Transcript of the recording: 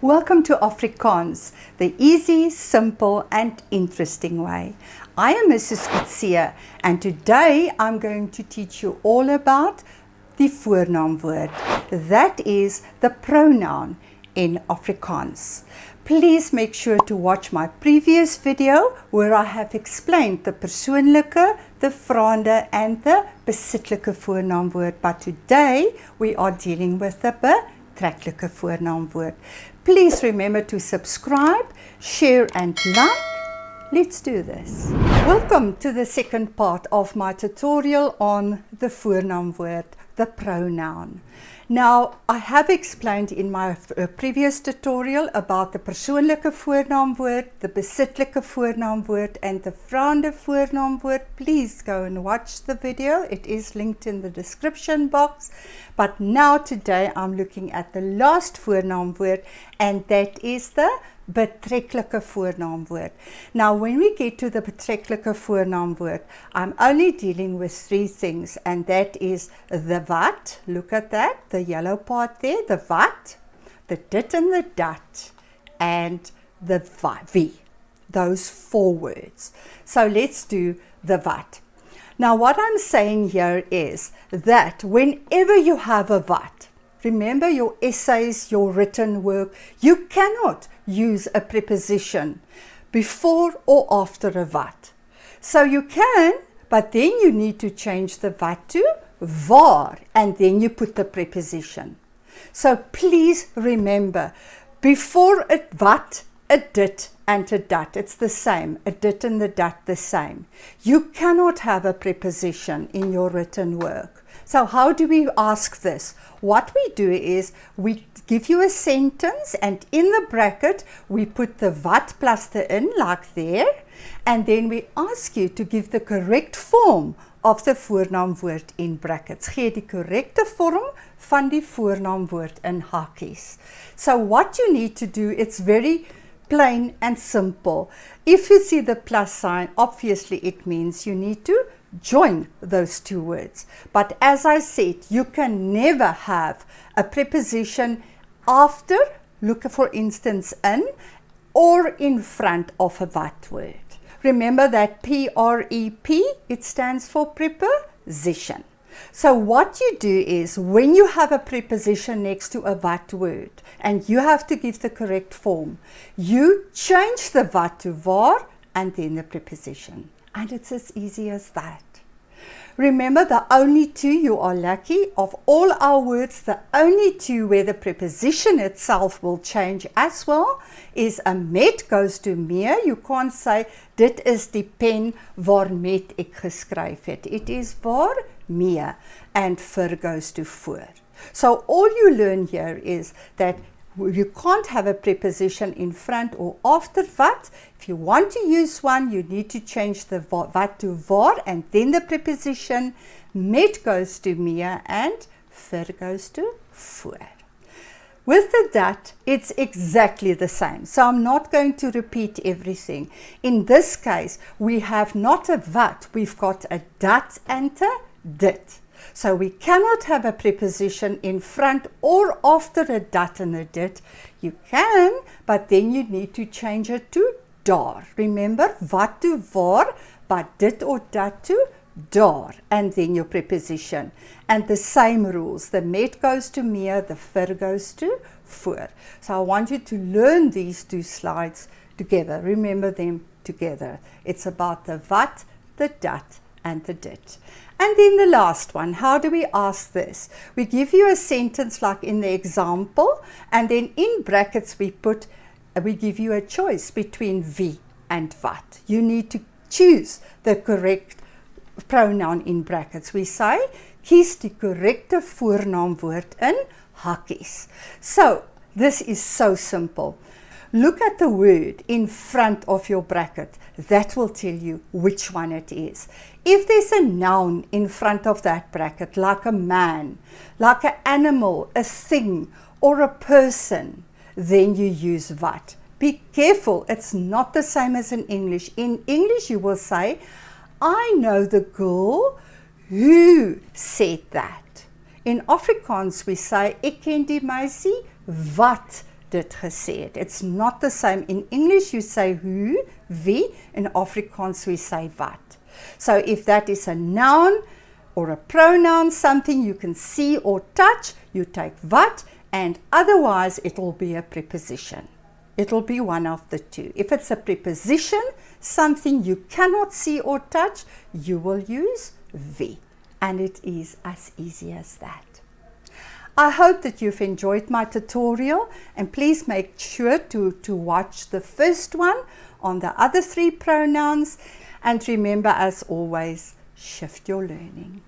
Welcome to Afrikaans, the easy, simple and interesting way. I am Mrs. Coetzee and today I'm going to teach you all about the Voornaamwoord. That is the pronoun in Afrikaans. Please make sure to watch my previous video where I have explained the persoonlike, the vraande and the besitlike voornaamwoord. But today we are dealing with the betreklike voornaamwoord. Please remember to subscribe, share and like. Let's do this. Welcome to the second part of my tutorial on the Voornaamwoord, the pronoun. Now, I have explained in my previous tutorial about the persoonlike voornaamwoord, the besitlike voornaamwoord and the vraande voornaamwoord. Please go and watch the video. It is linked in the description box. But now today I'm looking at the last voornaamwoord and that is the betreklike voornaamwoord. Now when we get to the betreklike voornaamwoord, I'm only dealing with three things and that is the wat, look at that, the yellow part there, the wat, the dit and the dat, and the wie, those four words. So let's do the wat. Now what I'm saying here is that whenever you have a wat, remember your essays, your written work, you cannot use a preposition before or after a wat. So you can, but then you need to change the wat to waar and then you put the preposition. So please remember, before a wat, a dit and a dat, it's the same, a dit and the dat the same. You cannot have a preposition in your written work. So how do we ask this? What we do is we give you a sentence and in the bracket we put the wat plus the in like there and then we ask you to give the correct form of the voornaamwoord in brackets. Gee die korrekte vorm van die voornaamwoord in hakies. So what you need to do, it's very plain and simple. If you see the plus sign, obviously it means you need to join those two words. But as I said, you can never have a preposition after, look for instance in, or in front of a wat word. Remember that P-R-E-P, it stands for preposition. So what you do is when you have a preposition next to a wat word and you have to give the correct form, you change the wat to waar and then the preposition. And it's as easy as that. Remember, the only two, you are lucky, of all our words, the only two where the preposition itself will change as well is a met goes to meer. You can't say, dit is die pen waarmet ek geskryf het. It is waar meer and vir goes to voor. So all you learn here is that you can't have a preposition in front or after wat. If you want to use one, you need to change the wat to waar and then the preposition. Met goes to meer and vir goes to voor. With the dat, it's exactly the same. So I'm not going to repeat everything. In this case, we have not a wat, we've got a dat and a dit. So we cannot have a preposition in front or after a dat and a dit. You can, but then you need to change it to daar. Remember, wat to waar, but dit or dat to daar. And then your preposition. And the same rules. The met goes to meer, the vir goes to voor. So I want you to learn these two slides together. Remember them together. It's about the wat, the dat, and the dit. And then the last one, how do we ask this? We give you a sentence like in the example, and then in brackets we give you a choice between wie and wat. You need to choose the correct pronoun in brackets. We say, kies die korrekte voornaamwoord in hakies. So, this is so simple. Look at the word in front of your bracket. That will tell you which one it is. If there's a noun in front of that bracket, like a man, like an animal, a thing, or a person, then you use wat. Be careful, it's not the same as in English. In English you will say, I know the girl who said that. In Afrikaans we say, ek ken die meisie wat dit gesê het. It's not the same. In English you say hoe, wie. In Afrikaans we say wat. So if that is a noun or a pronoun, something you can see or touch, you take wat, and otherwise it will be a preposition. It will be one of the two. If it's a preposition, something you cannot see or touch, you will use wie. And it is as easy as that. I hope that you've enjoyed my tutorial, and please make sure to watch the first one on the other 3 pronouns. And remember, as always, shift your learning.